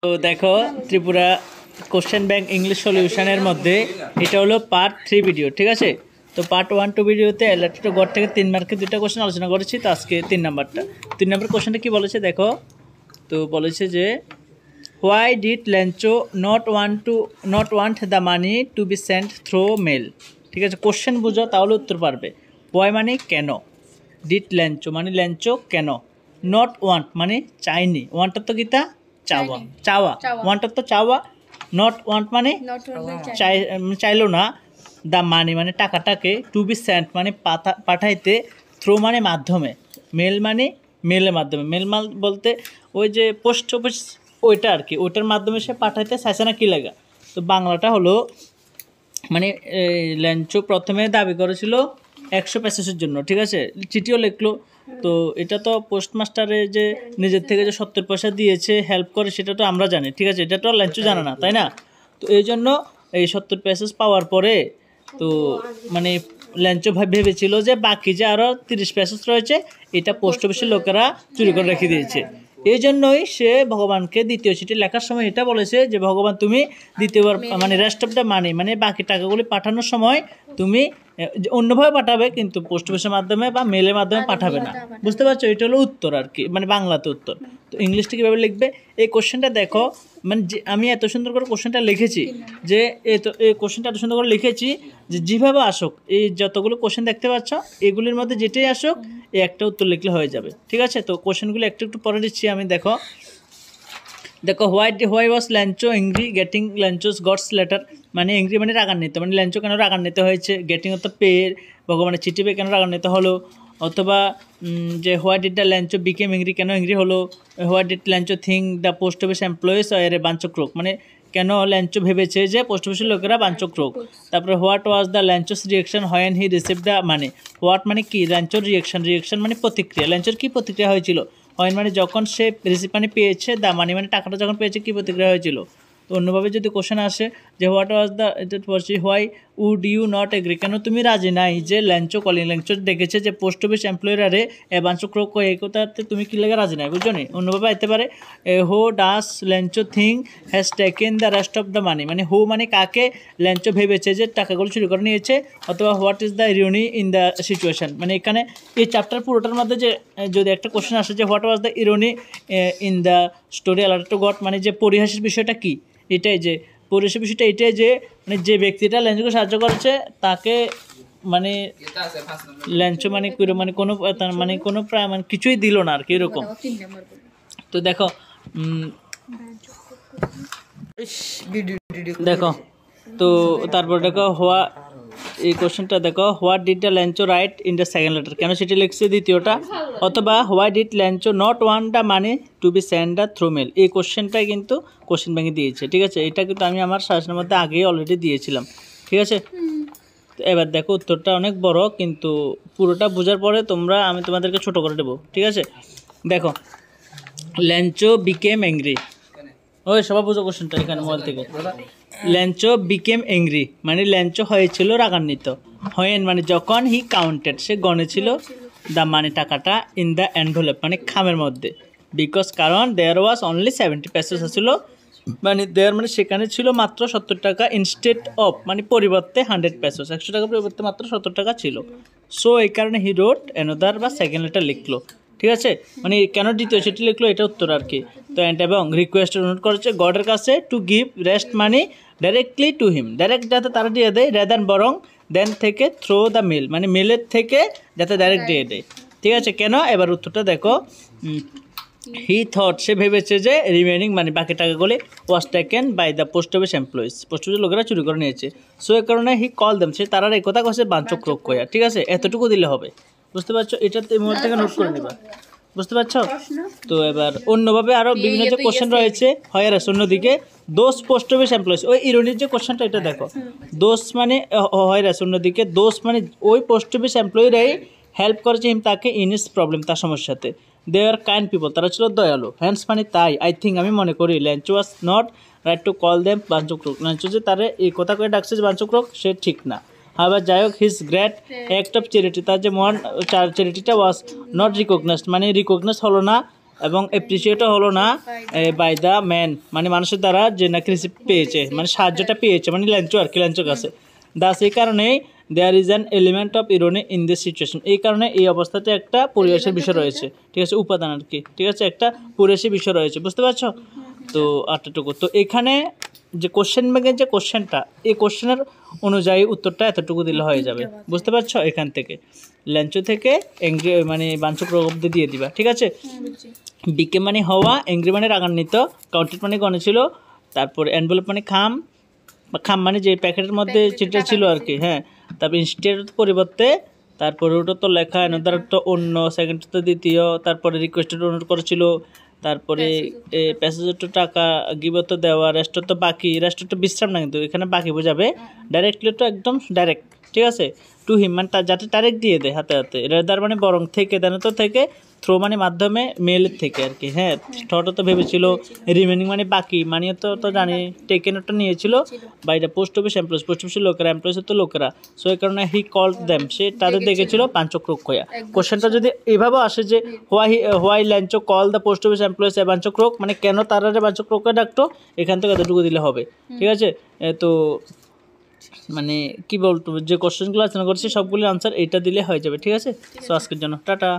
তো দেখো Tripura question bank English সলিউশনের মধ্যে এটা হলো পার্ট 3 ভিডিও, ঠিক আছে। তো পার্ট 1 2 ভিডিওতে এলআরটি গড় থেকে 3 মার্কের দুটো কোশ্চেন আলোচনা করেছি। তো আজকে 3 নাম্বার কোশ্চেনটা কি বলেছে দেখো। তো বলেছে যে why did Lencho not want the money to be sent through mail, ঠিক আছে। কোশ্চেন বুঝো তাহলে উত্তর পারবে। হোয়াই মানে কেন, ডিড ল্যাঞ্চো মানে ল্যাঞ্চো কেন, নট ওয়ান্ট মানে চাইনি, ওয়ান্টার তো গীতা চাওয়া ওয়ান্টার তো চাওয়া, নট ওয়ান্ট মানে চাইলো না, দ্য মানি মানে টাকাটাকে, টু বি সেন্ট মানে পাঠাইতে, থ্রো মানে মাধ্যমে, মেল মানে মেলের মাধ্যমে, মেল বলতে ওই যে পোস্ট অফিস ওইটা আর কি, ওইটার মাধ্যমে সে পাঠাইতে চাইছে না কি লাগা। তো বাংলাটা হলো মানে ল্যাঞ্চো প্রথমে দাবি করেছিল 100 পেসেসের জন্য, ঠিক আছে, চিঠিও লিখলো। তো এটা তো পোস্টমাস্টারে যে নিজের থেকে যে 70 পয়সা দিয়েছে হেল্প করে সেটা তো আমরা জানি, ঠিক আছে, এটা তো ল্যাঞ্চো জানে না, তাই না। তো এই জন্য এই 70 পেসেস পাওয়ার পরে তো মানে ল্যাঞ্চো ভেবেছিল যে বাকি যে আরও 30 পেসেস রয়েছে এটা পোস্ট অফিসের লোকেরা চুরি করে রেখে দিয়েছে। এই জন্যই সে ভগবানকে দ্বিতীয় চিঠি লেখার সময় এটা বলেছে যে ভগবান তুমি দ্বিতীয়বার মানে রেস্ট অফ দ্য মানি মানে বাকি টাকাগুলি পাঠানোর সময় তুমি অন্যভাবে পাঠাবে, কিন্তু পোস্ট অফিসের মাধ্যমে বা মেলের মাধ্যমে পাঠাবে না। বুঝতে পারছো, এটা হলো উত্তর আর কি, মানে বাংলাতে উত্তর। তো ইংলিশটা কীভাবে লিখবে এই কোশ্চেনটা দেখো, মানে যে আমি এত সুন্দর করে কোশ্চেনটা লিখেছি যে এই কোশ্চেনটা এত সুন্দর করে লিখেছি যে যেভাবে আসুক এই যতগুলো কোশ্চেন দেখতে পাচ্ছ এগুলির মধ্যে যেটাই আসুক এই একটা উত্তর লিখলে হয়ে যাবে, ঠিক আছে। তো কোশ্চেনগুলো একটু পরে দিচ্ছি আমি। দেখো why was Lencho angry getting Lencho's God's letter, মানে এংরি মানে রাগান্বিত, মানে ল্যাঞ্চো কেন রাগান্বিত হয়েছে, গেটিং অর্থাৎ পেয়ের ভগবানের চিঠি পেয়ে কেন রাগান্বিত হলো, অথবা যে why did the Lencho became angry, কেন এংরি হলো, why did Lencho think the post office employees are a bunch of crook, মানে কেন ল্যাঞ্চো ভেবেছে যে পোস্ট অফিসের লোকেরা বাঞ্চ অফ ক্রোক। তারপরে what was the Lencho's reaction when he receive the money, what মানে কি, ল্যাঞ্চোর রিয়েকশন মানে প্রতিক্রিয়া, ল্যাঞ্চোর কী প্রতিক্রিয়া হয়েছিল, হয় মানে যখন সে রিসিভ মানে পেয়েছে, দা মানি মানে টাকাটা যখন পেয়েছে কী প্রতিক্রিয়া হয়েছিল। তো অন্যভাবে যদি কোশ্চেন আসে যে what was the why would you not agree, কেন তুমি রাজি নাই যে ল্যাঞ্চো কলিং ল্যাঞ্চো দেখেছে যে পোস্ট অফিস এমপ্লয়ারে বাঞ্চ ক্রোক এই কথাতে তুমি কী লেগে রাজি নাই, বুঝছো নি। অন্যভাবে আইতে পারে how does Lencho think has taken the rest of the money, মানে হো মানে কাকে ল্যাঞ্চো ভেবেছে যে টাকাগুলো চুরি করে নিয়েছে, অথবা what is the irony in the situation, মানে এখানে এই চ্যাপ্টার পুরোটার মধ্যে যে যদি একটা কোশ্চেন আসে যে what was the irony in the story a letter to God, মানে যে পরিহাসের বিষয়টা কি, এটাই যে পরিহাসের বিষয়টা এটাই যে মানে যে ব্যক্তিটা ল্যাঞ্চোকে সাহায্য করেছে তাকে মানে ল্যাঞ্চো মানে কোনো প্রায় মানে কিছুই দিল না আর কি এরকম। তো দেখো তো তারপর দেখো এই কোশ্চেনটা দেখো what did the Lencho write in the second letter, কেন সেটি লিখছে দ্বিতীয়টা, অথবা why did Lencho not want the money to be send the through mail, এই কোশ্চেনটাই কিন্তু কোশ্চেন ব্যাংকে দিয়েছে, ঠিক আছে। এটা কিন্তু আমি আমার সাজেশনের মধ্যে আগেই অলরেডি দিয়েছিলাম, ঠিক আছে। তো এবার দেখো উত্তরটা অনেক বড়, কিন্তু পুরোটা বোঝার পরে আমি তোমাদেরকে ছোট করে দেবো, ঠিক আছে। দেখো ল্যাঞ্চো বিকেম অ্যাংরি, ওই সবাই বুঝো কোশ্চেনটা এখানে মোবাইল থেকে। ল্যাঞ্চো বিকেম অ্যাংরি মানে ল্যাঞ্চো হয়েছিল রাগান্বিত, হয়েন মানে যখন হি কাউন্টেড সে গণেছিল, দ্য মানে টাকাটা, ইন দ্য এনভেলপ মানে খামের মধ্যে, বিকজ কারণ দেয়ার ওয়াজ অনলি 70 পেসেস ছিল, মানে দেয়ার মানে সেখানে ছিল মাত্র 70 টাকা, ইনস্টেড অফ মানে পরিবর্তে 100 পেসেস, 100 টাকা পরিবর্তে মাত্র 70 টাকা ছিল। সো এই কারণে হি রোট অ্যানাদার বা সেকেন্ড লেটার লিখলো, ঠিক আছে, মানে কেন দ্বিতীয় সেটি লিখলো এটা উত্তর আর কি। তো এবং রিকোয়েস্ট অনুরোধ করেছে গডের কাছে to give rest money directly to him, direct যাতে তারা দিয়ে দেয়, রেদার বরং দেন থেকে থ্রো দ্য মেল মানে মেলের থেকে যাতে ডাইরেক্ট দিয়ে দেয়, ঠিক আছে। কেন এবার উত্তরটা দেখো, হি থট সে ভেবেছে যে রিমেনিং মানে বাকি টাকাগুলি was taken by the post office employees, post অফিসের লোকেরা চুরি করে নিয়েছে। সো এই কারণে হি কল দেম, সে তারা এই কথা কছে বাঞ্চ ক্রোক কয়া, ঠিক আছে, এতটুকু দিলে হবে, বুঝতে পারছো, এটাতে মোবাইল থেকে নোট করে নেবা, বুঝতে পারছো। তো এবার অন্যভাবে আরও বিভিন্ন যে কোশ্চেন রয়েছে, হয় আর অন্যদিকে দোষ পোস্ট অফিস এমপ্লয়িজ, ওই ইরোনির যে কোশ্চেনটা এটা দেখো, দোষ মানে হয় আর অন্যদিকে দোষ মানে ওই পোস্ট অফিস এমপ্লয়িরাই হেল্প করেছে হিম তাকে ইন হিজ প্রবলেম তার সমস্যাতে, দে আর কাইন্ড পিপল তারা ছিল দয়ালু, হ্যান্স মানে তাই, আই থিঙ্ক আমি মনে করি Lencho was not right to call them bunch crook, Lencho যে তারে এই কথা করে ডাকছে যে বাঞ্চ ক্রোক সে ঠিক না। আবার যাই হোক his great act of charity, তার যে মহান চ্যারিটিটা ওয়াজ নট রিকগনাইজড মানে রিকগনাইজ হলো না এবং অ্যাপ্রিসিয়েটও হলো না বাই দ্য ম্যান, মানে মানুষের দ্বারা যে নাকি রিসিপ্ট পেয়েছে, মানে সাহায্যটা পেয়েছে, মানে ল্যাঞ্চো আর কি, ল্যাঞ্চোর কাছে। দাস এই কারণেই there is an element of irony in this situation, এই কারণে এই অবস্থাতে একটা পরিবেশের বিষয় রয়েছে, ঠিক আছে, উপাদান আর কি, ঠিক আছে, একটা পরিবেশের বিষয় রয়েছে, বুঝতে পারছো? তো আটটুকু। তো এখানে যে কোশ্চেন ব্যাগের যে কোশ্চেনটা, এই কোশ্চেনের অনুযায়ী উত্তরটা এতটুকু দিলে হয়ে যাবে, বুঝতে পারছো? এখান থেকে ল্যাঞ্চো থেকে এংরি মানে বাঞ্ছক প্রভাব দিয়ে দিবা, ঠিক আছে। বিকে মানে হওয়া, এংরি মানে রাগান্বিত, কাউন্টেড মানে গণে ছিল, তারপর এনভেলপ মানে খাম, বা খাম মানে যে প্যাকেটের মধ্যে চিঠিটা ছিল আর কি, হ্যাঁ। তারপর ইনস্টেড পরিবর্তে, তারপরে ওটা তো লেখা, এনাদার তো অন্য, সেকেন্ড তো দ্বিতীয়, তারপরে রিকোয়েস্টেড অনুরোধ করেছিল, তারপরে প্যাসেজের তো টাকা, গিভ তো দেওয়া, রেস্টর তো বাকি, রেস্টর তো বিশ্রাম না, কিন্তু এখানে বাকি বোঝাবে, ডাইরেক্টলি তো একদম ডাইরেক্ট, ঠিক আছে। টু হিম মানে তার যাতে ডাইরেক্ট দিয়ে দেয় হাতে হাতে, রেদার মানে বরং থেকে, দেন তো থেকে, থ্রো মানে মাধ্যমে, মেলের থেকে আর কি, হ্যাঁ। থ্রটা তো ভেবেছিল, রিমেনিং মানে বাকি, মানে তো জানি টেকেনটা নিয়েছিল বাইরে পোস্ট অফিস এমপ্লয়েজ, পোস্ট অফিসের লোকেরা, এমপ্লয়েজের তো লোকেরা, সো এই কারণে হি কল্ড দেম, সে তাদের দেখেছিল পাঞ্চক্রোক হইয়া। কোশ্চেনটা যদি এভাবেও আসে যে why Lencho call the post office employees a bunch crook, মানে কেন তারা বাঞ্চক্রোককে ডাকতো, এখান থেকে এতটুকু দিলে হবে, ঠিক আছে। তো মানে কি বলতো, যে কোশ্চেনগুলো আলোচনা করছি সবগুলোর আনসার এইটা দিলে হয়ে যাবে, ঠিক আছে। সো আজকের জন্য টাটা।